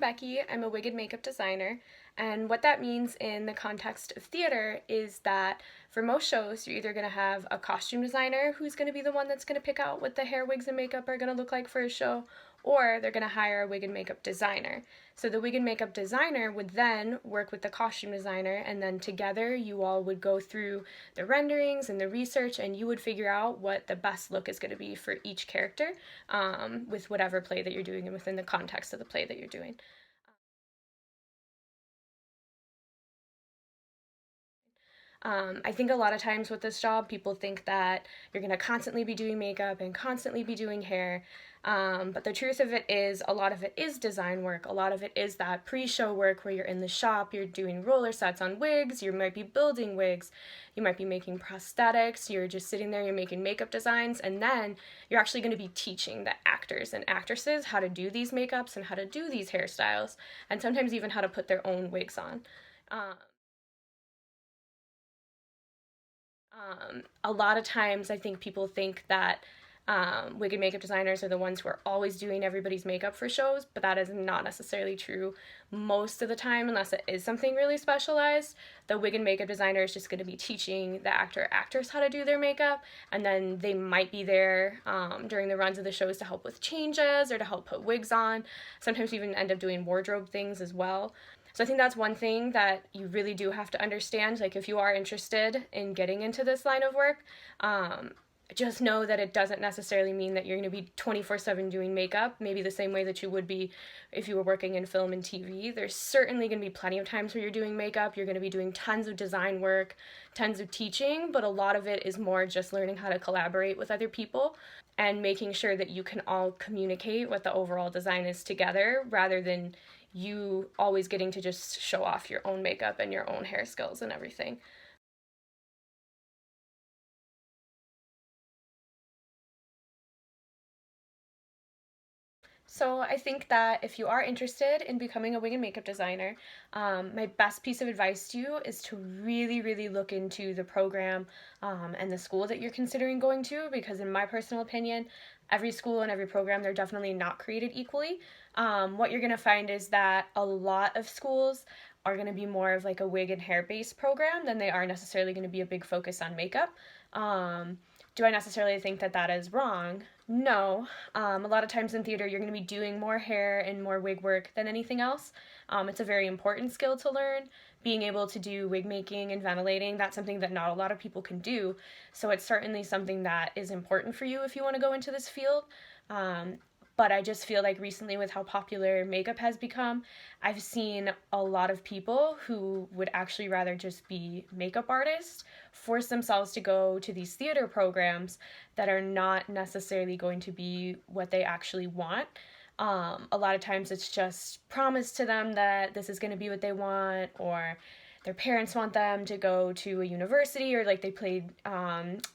Becky. I'm a wig and makeup designer, and what that means in the context of theater is that for most shows, you're either going to have a costume designer who's going to be the one that's going to pick out what the hair, wigs, and makeup are going to look like for a show, or they're going to hire a wig and makeup designer. So the wig and makeup designer would then work with the costume designer, and then together you all would go through the renderings and the research, and you would figure out what the best look is going to be for each character with whatever play that you're doing and within the context of the play that you're doing. I think a lot of times with this job, people think that you're going to constantly be doing makeup and constantly be doing hair. But the truth of it is, a lot of it is design work. A lot of it is that pre-show work where you're in the shop, you're doing roller sets on wigs, you might be building wigs, you might be making prosthetics, you're just sitting there, you're making makeup designs, and then you're actually going to be teaching the actors and actresses how to do these makeups and how to do these hairstyles, and sometimes even how to put their own wigs on. Um, a lot of times, I think people think that wig and makeup designers are the ones who are always doing everybody's makeup for shows, but that is not necessarily true most of the time, unless it is something really specialized. The wig and makeup designer is just going to be teaching the actor or actress how to do their makeup, and then they might be there during the runs of the shows to help with changes or to help put wigs on. Sometimes we even end up doing wardrobe things as well. So I think that's one thing that you really do have to understand. Like, if you are interested in getting into this line of work, just know that it doesn't necessarily mean that you're going to be 24/7 doing makeup, maybe the same way that you would be if you were working in film and TV. There's certainly going to be plenty of times where you're doing makeup. You're going to be doing tons of design work, tons of teaching, but a lot of it is more just learning how to collaborate with other people and making sure that you can all communicate what the overall design is together, rather than you always getting to just show off your own makeup and your own hair skills and everything. So I think that if you are interested in becoming a wig and makeup designer, my best piece of advice to you is to really, really look into the program and the school that you're considering going to, because in my personal opinion, every school and every program, they're definitely not created equally. What you're going to find is that a lot of schools are going to be more of like a wig and hair based program than they are necessarily going to be a big focus on makeup. Do I necessarily think that that is wrong? No. A lot of times in theater, you're going to be doing more hair and more wig work than anything else. It's a very important skill to learn. Being able to do wig making and ventilating, that's something that not a lot of people can do. So it's certainly something that is important for you if you want to go into this field. But I just feel like recently, with how popular makeup has become, I've seen a lot of people who would actually rather just be makeup artists force themselves to go to these theater programs that are not necessarily going to be what they actually want. A lot of times it's just promised to them that this is going to be what they want, or their parents want them to go to a university, or like they played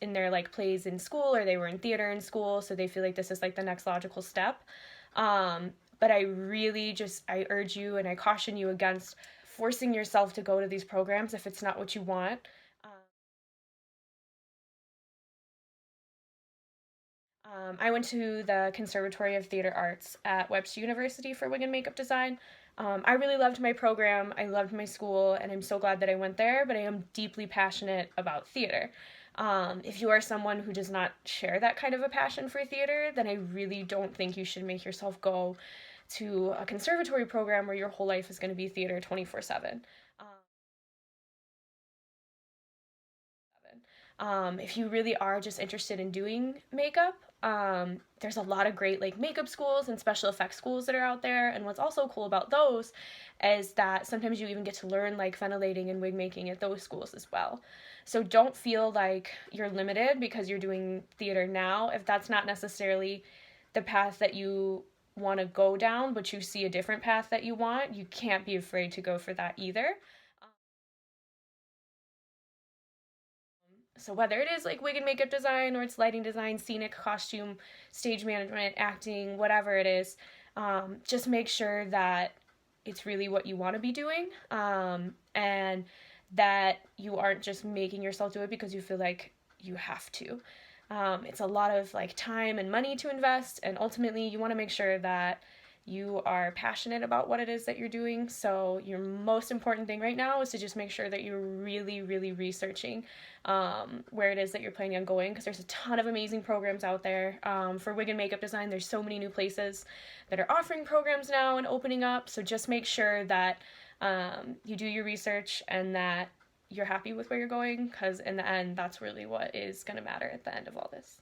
in their like plays in school, or they were in theater in school, so they feel like this is like the next logical step. But I really just, I urge you and I caution you against forcing yourself to go to these programs if it's not what you want. I went to the Conservatory of Theater Arts at Webster University for wig and makeup design. I really loved my program, I loved my school, and I'm so glad that I went there, but I am deeply passionate about theater. If you are someone who does not share that kind of a passion for theater, then I really don't think you should make yourself go to a conservatory program where your whole life is going to be theater 24/7. If you really are just interested in doing makeup, there's a lot of great like makeup schools and special effects schools that are out there. And what's also cool about those is that sometimes you even get to learn like ventilating and wig making at those schools as well. So don't feel like you're limited because you're doing theater now. If that's not necessarily the path that you want to go down, but you see a different path that you want, you can't be afraid to go for that either. So whether it is like wig and makeup design, or it's lighting design, scenic costume, stage management, acting, whatever it is, just make sure that it's really what you want to be doing, and that you aren't just making yourself do it because you feel like you have to. It's a lot of like time and money to invest, and ultimately you want to make sure that you are passionate about what it is that you're doing. So your most important thing right now is to just make sure that you're really, really researching where it is that you're planning on going, because there's a ton of amazing programs out there. For wig and makeup design, there's so many new places that are offering programs now and opening up. So just make sure that you do your research and that you're happy with where you're going, because in the end, that's really what is going to matter at the end of all this.